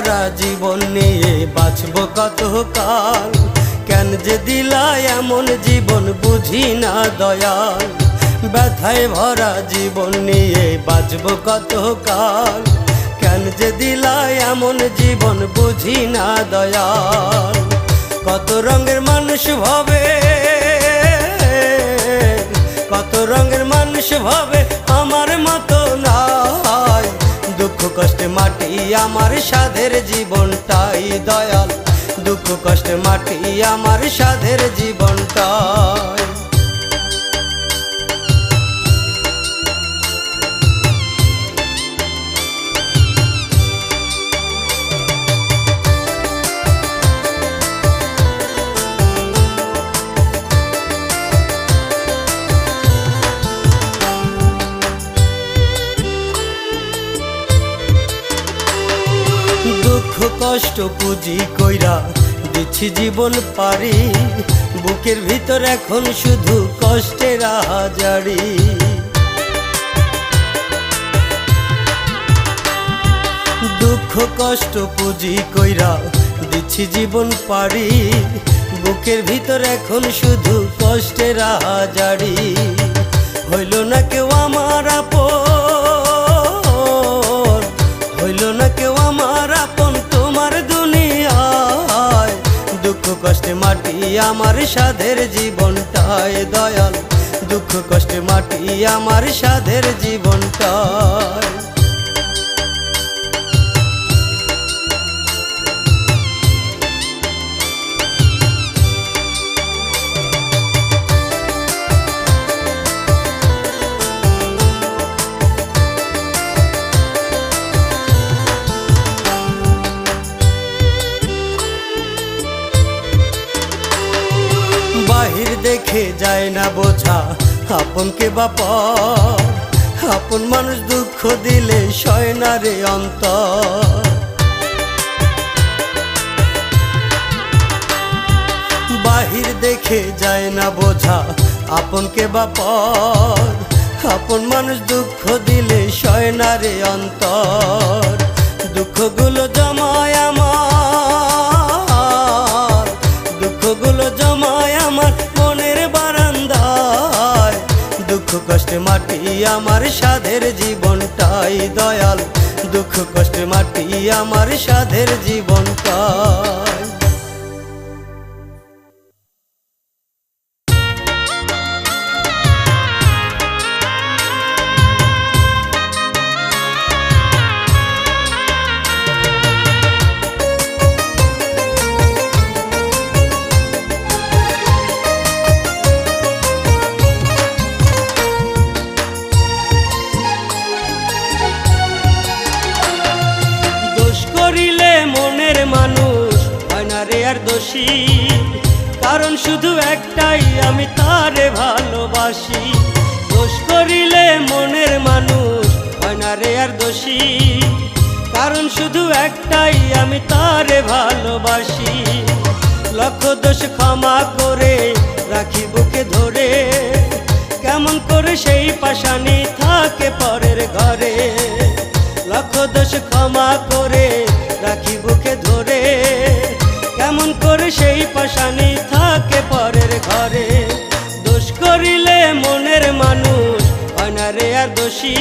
ভরা জীবন নিয়ে বাঁচব কত কাল, কেন যে দিলা এমন জীবন বুঝি না দয়াল। ব্যথায় ভরা জীবন নিয়ে বাঁচব কত কাল, কেন যে দিলা এমন জীবন বুঝি না দয়াল। কত রঙের মানুষ ভাবে, কত রঙের মানুষ ভাবে আমার মতো নাই। দুঃখ কষ্টে মাটি আমার সাধের জীবনটাই দয়াল, দুঃখ কষ্টে মাটি আমার সাধের জীবনটাই। দুঃখ কষ্ট পুঁজি কইরা দিচ্ছি জীবন পারি, বুকের ভিতর এখন শুধু কষ্টের আহাজারি। দুঃখ কষ্ট পুঁজি কইরা দিচ্ছি জীবন পারি, বুকের ভিতর এখন শুধু কষ্টের আহাজারি। হইল না কেউ আমার আপন, হইল না কেউ আমার আপন তোমার দুনিয়ায়। দুঃখ কষ্টে মাটি আমার সাধের জীবনটাই দয়াল, দুঃখ কষ্টে মাটি আমার সাধের জীবনটাই। বাহির দেখে যায় না বোঝা আপনকে বাপর, আপন মানুষ দুঃখ দিলে সয় না রে অন্তর। বাহির দেখে যায় না বোঝা আপনকে বাপর, আপন মানুষ দুঃখ দিলে সয় না রে অন্তর। দুঃখগুলো জমায় আমার, দুঃখগুলো জমায় আমার মনের বারান্দায়। দুঃখ কষ্টে মাটি আমার সাধের জীবনটাই দয়াল, দুঃখ কষ্টে মাটি আমার সাধের জীবনটাই। দোষী কারণ শুধু একটাই, আমি তারে ভালোবাসি। দোষ করিলে মনের মানুষ হয় না রে আর দোষী, কারণ শুধু একটাই, আমি তারে ভালোবাসি। লক্ষ দোষ ক্ষমা করে রাখি বুকে ধরে, কেমন করে সেই পাশানি থাকে পরের ঘরে। লক্ষ দোষ ক্ষমা করে রাখি বুকে ধরে, কেমন করে সেই পাশানি থাকে পরের ঘরে। দোষ করিলে মনের মানুষ হয় না রে আর দোষী,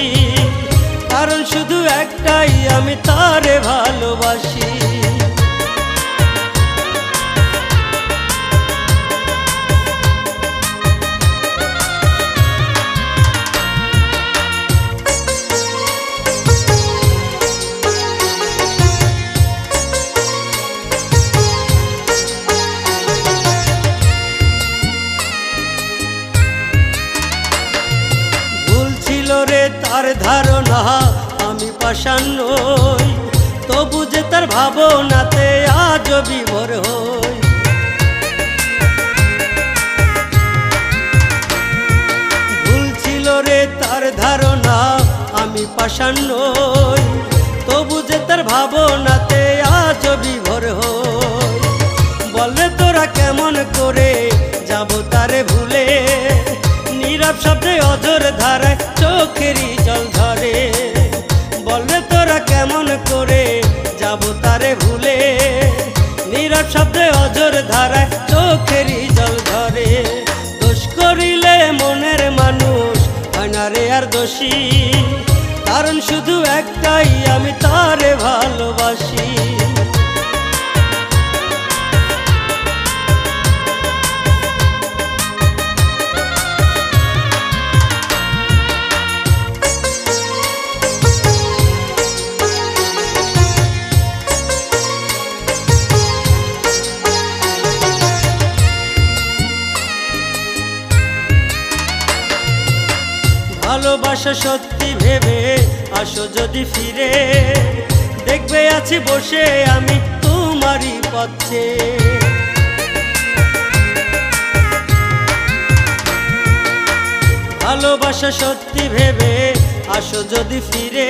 কারণ শুধু একটাই, আমি তারে ভালোবাসি। তার ধারণা আমি পাষাণ নই, তবু যে তার ভাবনাতে আজও বিভোর হই। ভুল ছিল রে তার ধারণা আমি পাষাণ নই, তবু যে তার ভাবনাতে আজও বিভোর হই। বলে তোরা কেমন করে যাব তারে ভুলে, নীরব শব্দে অঝোর ধারায় চোখেরই জল ধরে। বলবে তোরা কেমন করে যাব তারে নীরব শব্দে অঝোর ধারায় চোখেরই জল ঝরে। দোষ করিলে মনের মানুষ হয় না রে আর দোষী, কারণ শুধু একটাই আমি তারে ভালোবাসি। ভালোবাসা সত্যি ভেবে আসো যদি ফিরে, দেখবে আছি বসে আমি তোমারই পথে। ভালোবাসা সত্যি ভেবে আসো যদি ফিরে,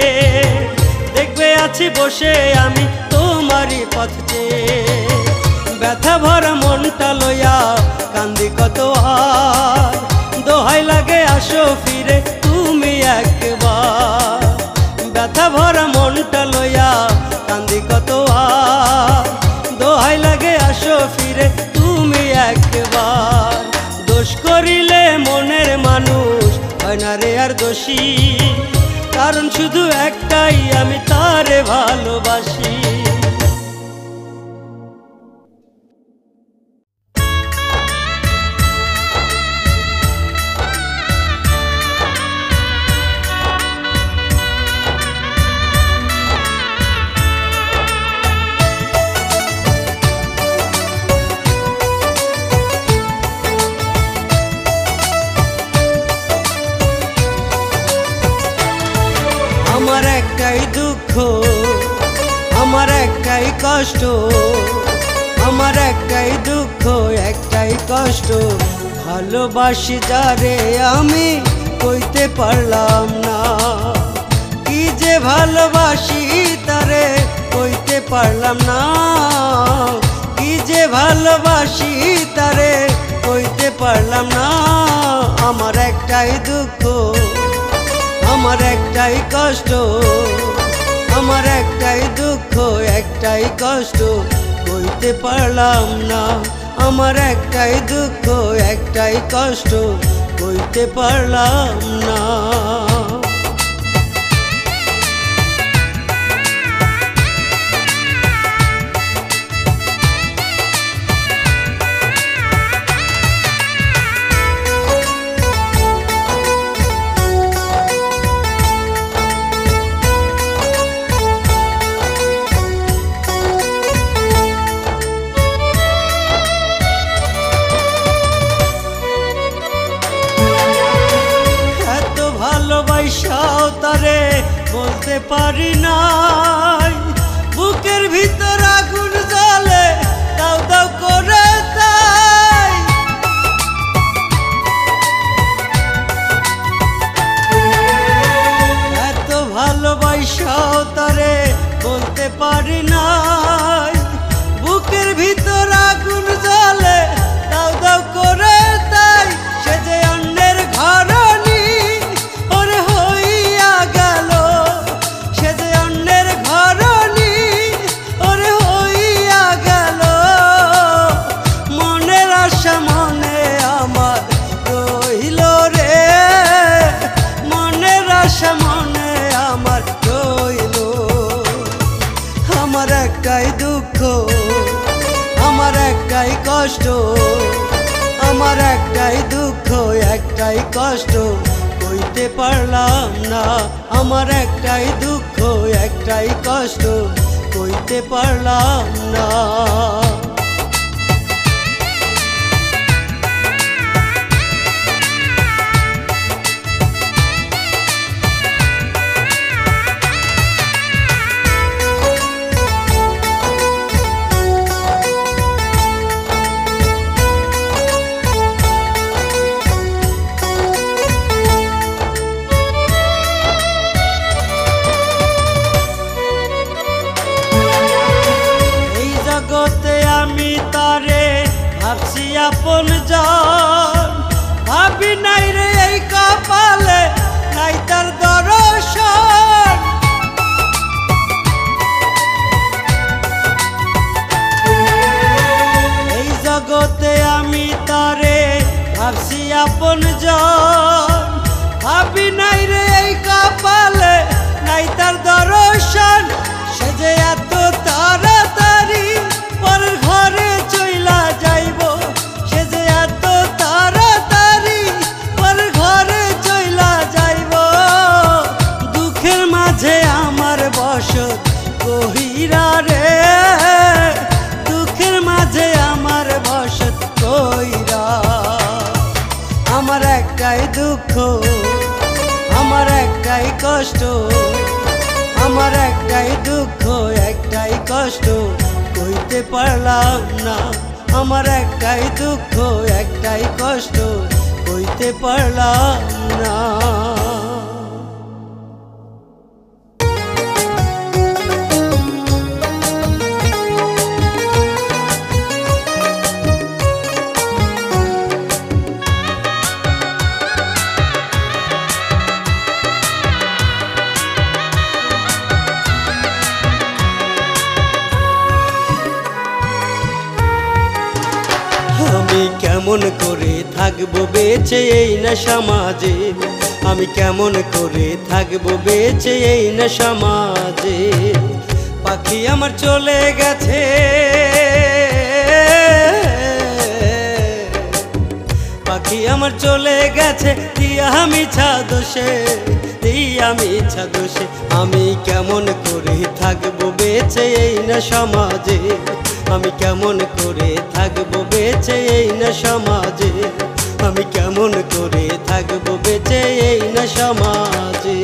দেখবে আছি বসে আমি তোমারই পথে। ব্যথা ভরা মনটা লইয়া কান্দি কত আর, দোহাই লাগে আসো ফিরে তুমি একবার। ব্যথা ভরা মনটা লইয়া কান্দি কত আর, দোহাই লাগে আসো ফিরে তুমি একবার। দোষ করিলে মনের মানুষ হয় না রে আর দোষী, কারণ শুধু একটাই আমি তারে ভালোবাসি। আমার একটাই দুঃখ, আমার একটাই কষ্ট, আমার একটাই দুঃখ একটাই কষ্ট। ভালোবাসি যারে আমি কইতে পারলাম না, কি যে ভালোবাসি তারে কইতে পারলাম না, কি যে ভালোবাসি তারে কইতে পারলাম না। আমার একটাই দুঃখ, আমার একটাই কষ্ট, আমার একটাই দুঃখ একটাই কষ্ট, কইতে পারলাম না। আমার একটাই দুঃখ একটাই কষ্ট, কইতে পারলাম না। ভালোবাসাও তারে বলতে পারি নাই, বুকের ভিতর আগুন জ্বলে দাও দাও করে তাই। এত ভালোবাসাও তারে বলতে পারি নাই, বুকের ভিতর আগুন জ্বলে দাও দাও করে তাই। সে যে অন্যের ঘরণী একটাই দুঃখ, আমার একটাই কষ্ট, আমার একটাই দুঃখ একটাই কষ্ট, কইতে পারলাম না। আমার একটাই দুঃখ একটাই কষ্ট, কইতে পারলাম না। জগতে ভাবছি আপন জন, ভাবি নাই রে এই কপালে নাই তার দর্শন। সে যে এত তাড়াতাড়ি পর ঘরে চইলা যাইব, সে যে এত তাড়াতাড়ি পর ঘরে চইলা যাইব। দুঃখের মাঝে আমার বসত কহিরা রে, দুঃখের মাঝে আমার বসত কইরা। আমার একটাই দুঃখ, আমার একটাই কষ্ট, আমার একটাই দুঃখ একটাই কষ্ট কইতে পারলাম না। আমার একটাই দুঃখ একটাই কষ্ট কইতে পারলাম না। আমি কেমন করে থাকবো বেঁচে এই না সমাজে, আমি কেমন করে থাকবো বেঁচে এই না সমাজে। পাখি আমার চলে গেছে, পাখি আমার চলে গেছে দিয়া আমি ছাদোষে, দিয়া আমি ছাদোষে। আমি কেমন করে থাকবো বেঁচে এই না সমাজে, আমি কেমন করে থাকবো বেঁচে এই না সমাজে, আমি কেমন করে থাকবো বেঁচে এই না সমাজে।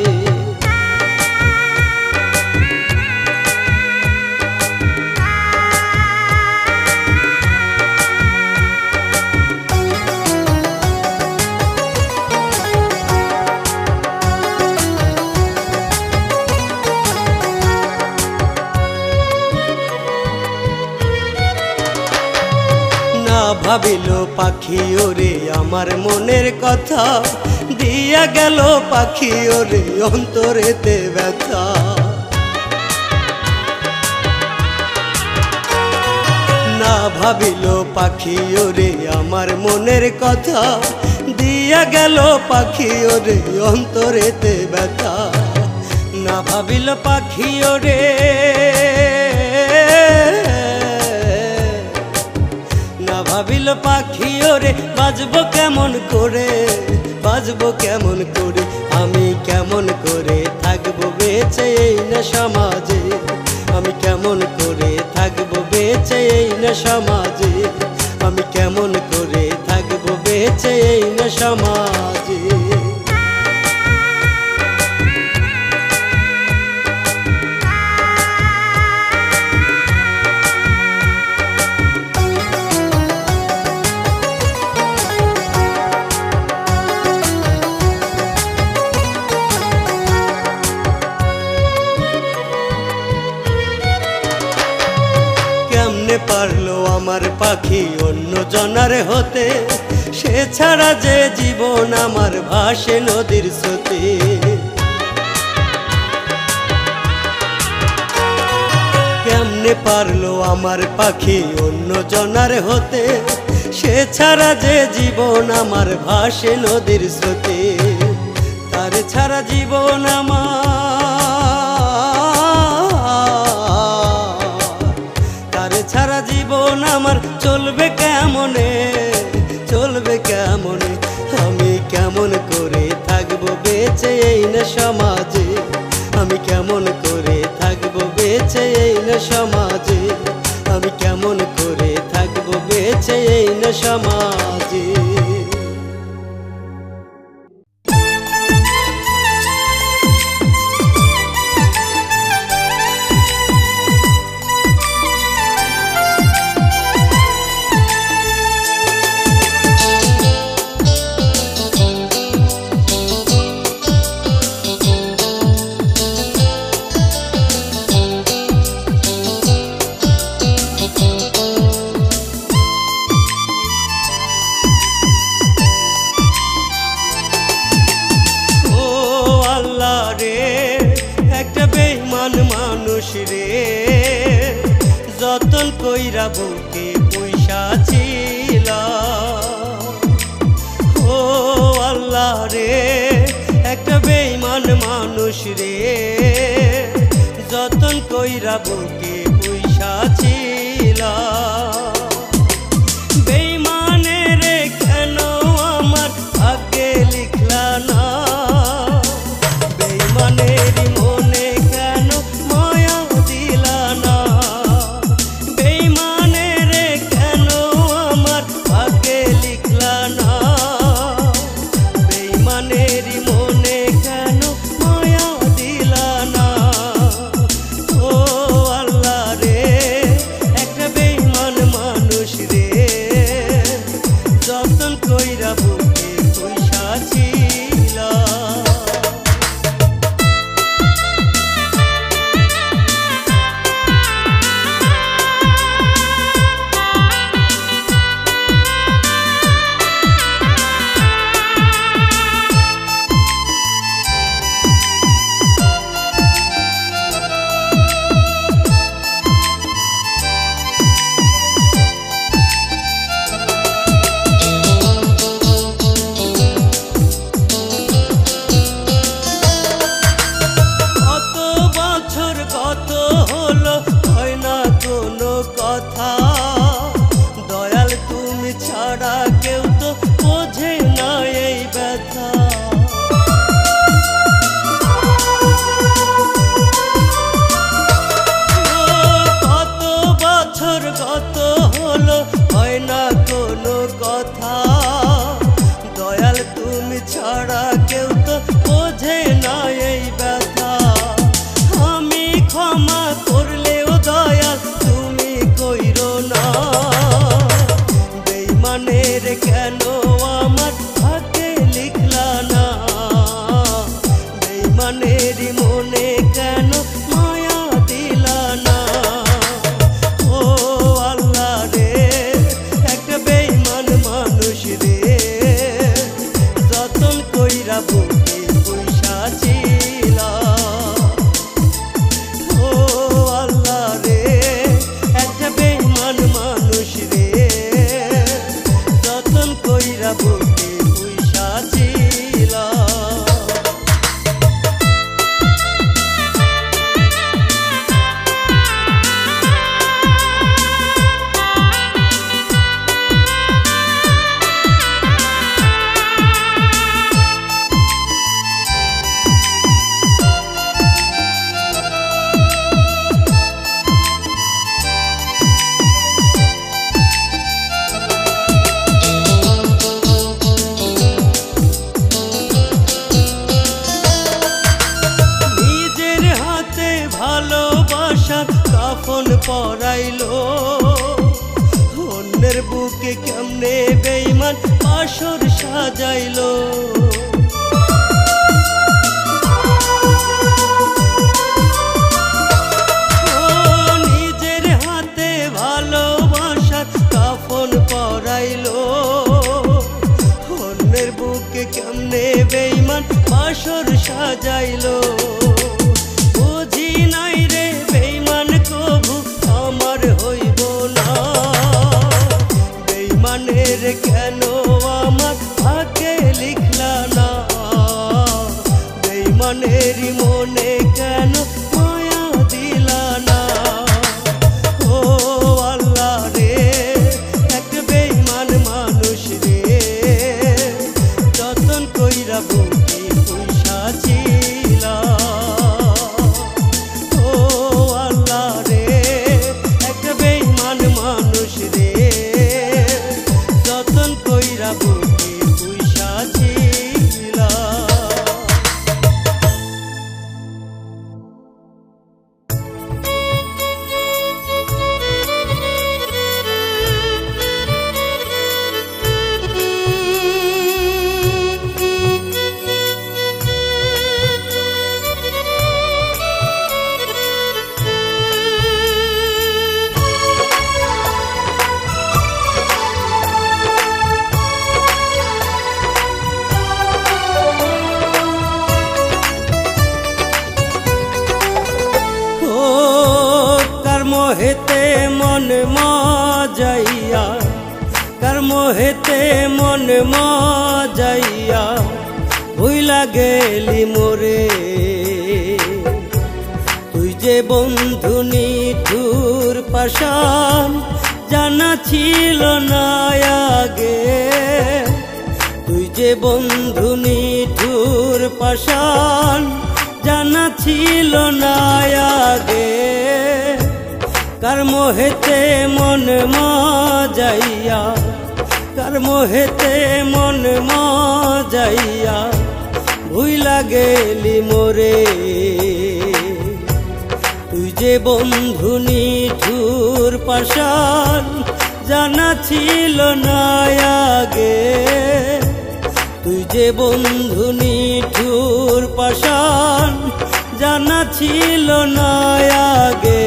ভাবিল পাখি ওরে আমার মনের কথা, দিয়া গেল পাখি ওরে অন্তরেতে ব্যথা। না ভাবিল পাখি ওরে আমার মনের কথা, দিয়া গেল পাখি ওরে অন্তরেতে ব্যথা। না ভাবিল পাখি ওরে, ভাবিল পাখি ওরে বাজবো কেমন করে, বাজবো কেমন করে। আমি কেমন করে থাকবো বেঁচে এই না সমাজে, আমি কেমন করে থাকবো বেঁচে এই না সমাজে, আমি কেমন করে থাকবো বেঁচে এই না সমাজে। পারলো আমার পাখি অন্য জনার হতে, সে ছাড়া যে জীবন আমার ভাসে নদীর স্রোতে। কেমনে পারলো আমার পাখি অন্য জনার হতে, সে ছাড়া যে জীবন আমার ভাসে নদীর স্রোতে। তার ছাড়া জীবন আমার, ছাড়া জীবন আমার চলবে কেমনে, চলবে কেমনে। আমি কেমন করে থাকবো বেঁচে এই না সমাজে, আমি কেমন করে থাকবো বেঁচে এই না সমাজে, আমি কেমন করে থাকবো বেঁচে এই না সমাজে। মানুষ রে যতন কইরা বুকে পয়সা ছিল, মানুষ রে, যতন কইরা বুকে পুইসা ছিলা। বেইমানে রে কেন আমার ভাগ্যে লিখলা না, বেইমানেরই মনে কেন মায়া দিলা না, বেইমানে রে কেন আমার ভাগ্যে লিখলা না, বেইমানেরই মনে কেন মায়া দিলা না। ও আল্লাহ রে, একটা বেইমান মানুষ রে, যতন কইরা বুকে পুইসা ছিলা। কত হলো হয় না কোনো কথা, দয়াল তুমি ছাড়া কেউ তো বোঝে না এই ব্যথা। কত বছর কত হলো হয় না কোনো কথা, দয়াল তুমি ছাড়া কেউ তো বোঝে না এই ব্যথা। ক্ষমা করলেও দয়াল তুমি কইরো না, বেইমানের কেন আমার ভাগ্যে লিখলা না, বেইমানেরই মনে কেন মায়া দিলা না। ও আল্লাহ রে, একটা বেইমান মানুষ রে, যতন কইরা বুকে পুইসা ছিলা। ও আল্লাহ রে, একটা বেইমান মানুষ রে, যতন কইরা বুকে পুইসা ছিলা। ভালোবাসার কাফন পরাইলো, অন্যের বুকে কেমনে বেইমান বাসর সাজাইলো। নিজের হাতে ভালোবাসার কাফন পরাইলো, অন্যের বুকে কেমনে বেইমান বাসর সাজাইলো। বুঝি নাই রে বেইমান কভু আমার হইব না, বেইমানের কেন আমার ভাগ্যে লিখলা না, বেইমানেরই মনে কেন মায়া দিলা না। ও আল্লাহ রে, একটা বেইমান মানুষ রে, যতন কইরা বুকে পুইসা ছিলা। ও আল্লাহ রে, একটা বেইমান মানুষ রে, যতন কইরা বুকে পুইসা ছিলা। মোহেতে মন মজাইয়া, কার মোহেতে মন মজাইয়া ভুইলা গেলি মোরে। যে বন্ধু নিঠুর পাষাণ, জানা ছিল না আগে। তুই যে বন্ধু নিঠুর পাষাণ, জানা ছিল না আগে। কার মোহেতে মন মজাইয়া, কার মোহেতে মন মজাইয়া ভুইলা গেলি মোরে। তুই যে বন্ধু নিঠুর পাষাণ, জানা ছিল না আগে। তুই যে বন্ধু নিঠুর পাষাণ, জানা ছিল না আগে।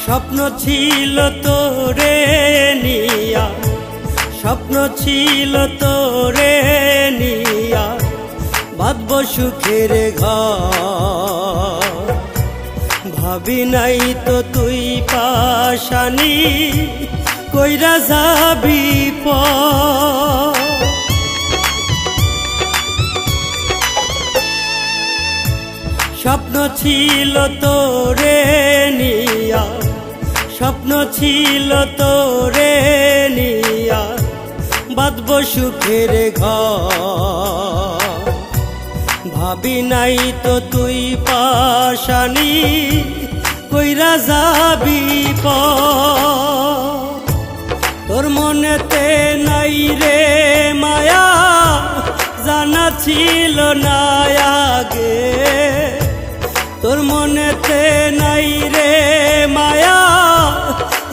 স্বপ্ন ছিল তোরে নিয়া, স্বপ্ন ছিল তোরে নিয়া বাঁধব সুখের ঘর। ভাবি নাই তো তুই পাশানি কইরা যাবি পর। স্বপ্ন ছিল তোরে নিয়া, স্বপ্ন ছিল তোরে নিয়া বাঁধব সুখের ঘর। ভাবি নাই তো তুই পাশানি কইরা যাবি পর। তোর মনেতে নাই রে মায়া, জানা ছিল না আগে। তোর মনেতে নাই রে মায়া,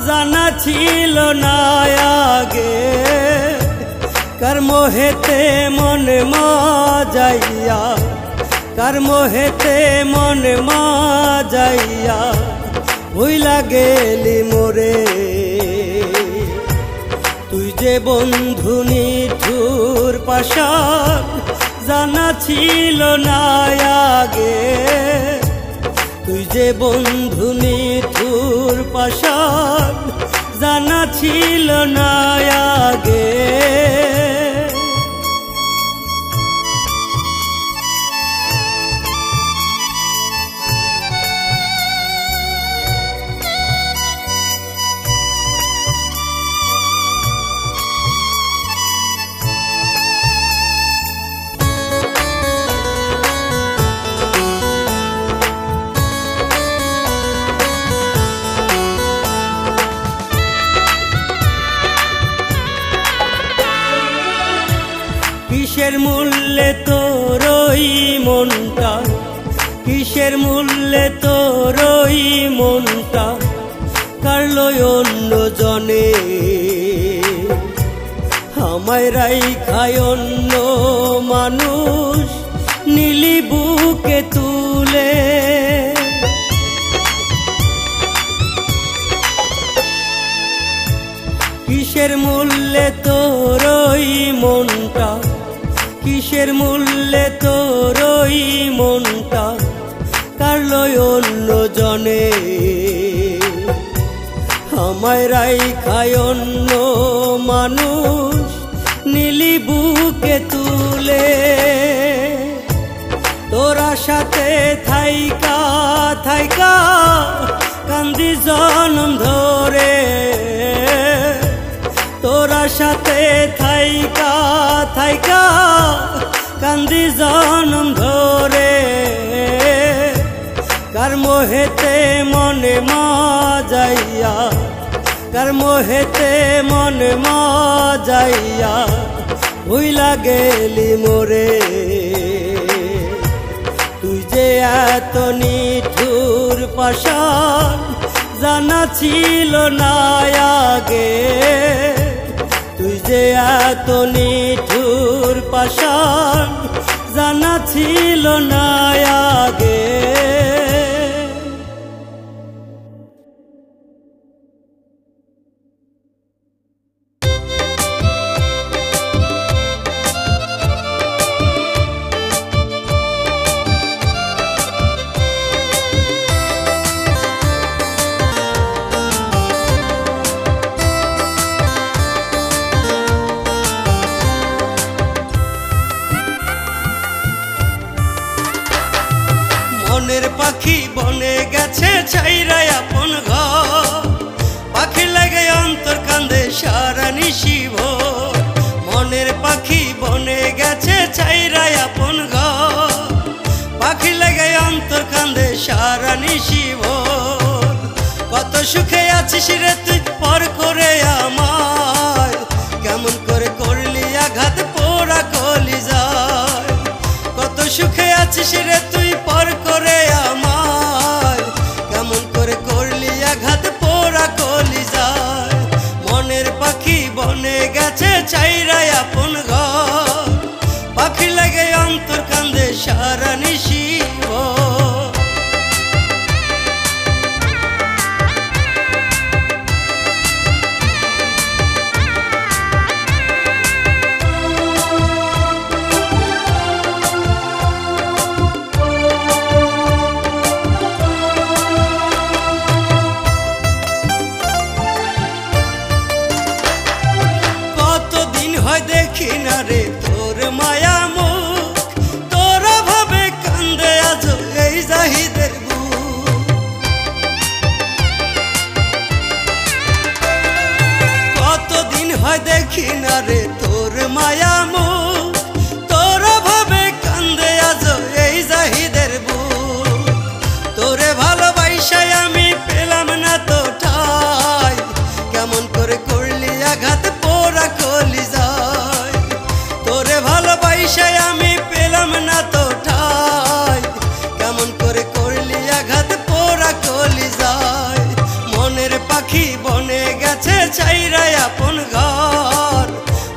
জানা ছিল না আগে। কার মোহেতে মন মজাইয়া, কার মোহেতে মন মজাইয়া ভুইলা গেলি মোরে। তুই যে বন্ধু নিঠুর পাষাণ, জানা ছিল না আগে। তুই যে বন্ধু নিঠুর পাষাণ, জানা ছিল না আগে। কিসের মূল্যে তোর ওই মনটা, কিসের মূল্যে তোর ওই মনটা কাড়লো অন্য জনে। আমায় রাইখায় অন্য মানুষ নিলি বুকে তুলে। কিসের মূল্যে তোর ওই মনটা, কিসের মূল্যে তোর ওই মনটা কাড়লো অন্য জনে। আমায় রাইখায় অন্য মানুষ নিলি বুকে তুলে। তোরা সাথে থাইকা থাইকা কান্দি জনম ধরে। তোরা সাথে থাইকা থাইকা কান্দি জনম ধরে। কার মোহেতে মনে মজাইয়া, কার মোহেতে মনে মজাইয়া ভুইলা গেলি মোরে। তুই যে এত নিঠুর পাষাণ, জানা ছিল না আগে। তুই যে এত নিঠুর পাষাণ, জানা ছিল না আগে। পাখি বনে গেছে ছাইরা আপন ঘর, পাখি লাগে অন্তর কান্দে সারা নিশি ভোর। মনের পাখি বনে গেছে ছাইরা আপন ঘর, পাখি লাগে অন্তর কান্দে সারা নিশি ভোর। কত সুখে আছিস রে তুই পর করে আমায়, কেমন করে করলি আঘাত পোড়া কলিজায়। কত সুখে আছিস রে তুই পর করে আমায়, কেমন করে করলি আঘাত পোড়া কলিজায়। মনের পাখি বনে গেছে ছাইরা আপন ঘর, পাখি লাগে অন্তর কান্দে সারা নিশি ভোর। দেখি না রে তোর মায়া মুখ, তোর ভাবে কান্দে আজ এই জাহিদের বুক। কতদিন হয় দেখি না রে তোর মায়া মুখ, তোর ভাবে কান্দে আজ এই জাহিদের বুক। তোরে ভালোবাসায় আমি পেলাম না তো ঠাই, কেমন করে করলি আঘাত পোড়া কলিজায়। তোরে ভালোবাসায় আমি পেলাম না তো ঠাই, কেমন করে করলি আঘাত পোড়া কলিজায়। মনের পাখি বনে গেছে ছাইরা আপন ঘর,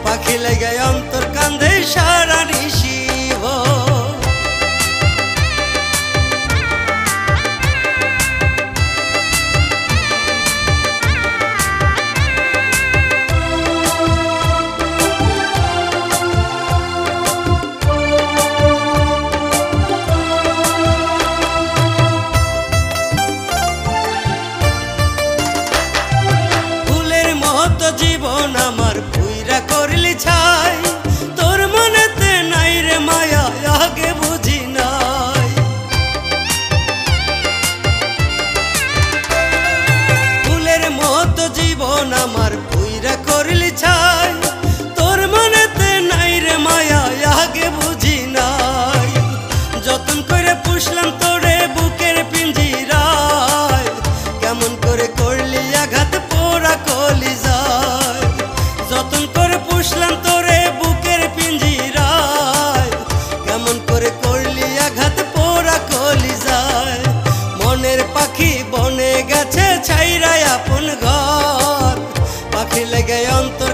পাখি লেগে অন্তর কান্দে সারা নিশি ভোর। জীবন আমার পুইরা করলি ছাই, তোর মনেতে নাই রে মায়া আগে বুঝি নাই। ফুলের মতো জীবন আমার পুইরা করলি ছাই, তোর মনেতে নাই রে মায়া আগে বুঝি নাই। যতন করে পুষলাম তোরে বুকের পিঞ্জিরায়, কেমন করে করলি আঘাত পোড়া কলিজায়। যতন করে পুষলাম তোরে বুকের পিঞ্জিরায়, কেমন করে করলি আঘাত পোড়া কলিজায়। মনের পাখি বনে গেছে ছাইরা আপন ঘর, পাখি লেগে অন্তর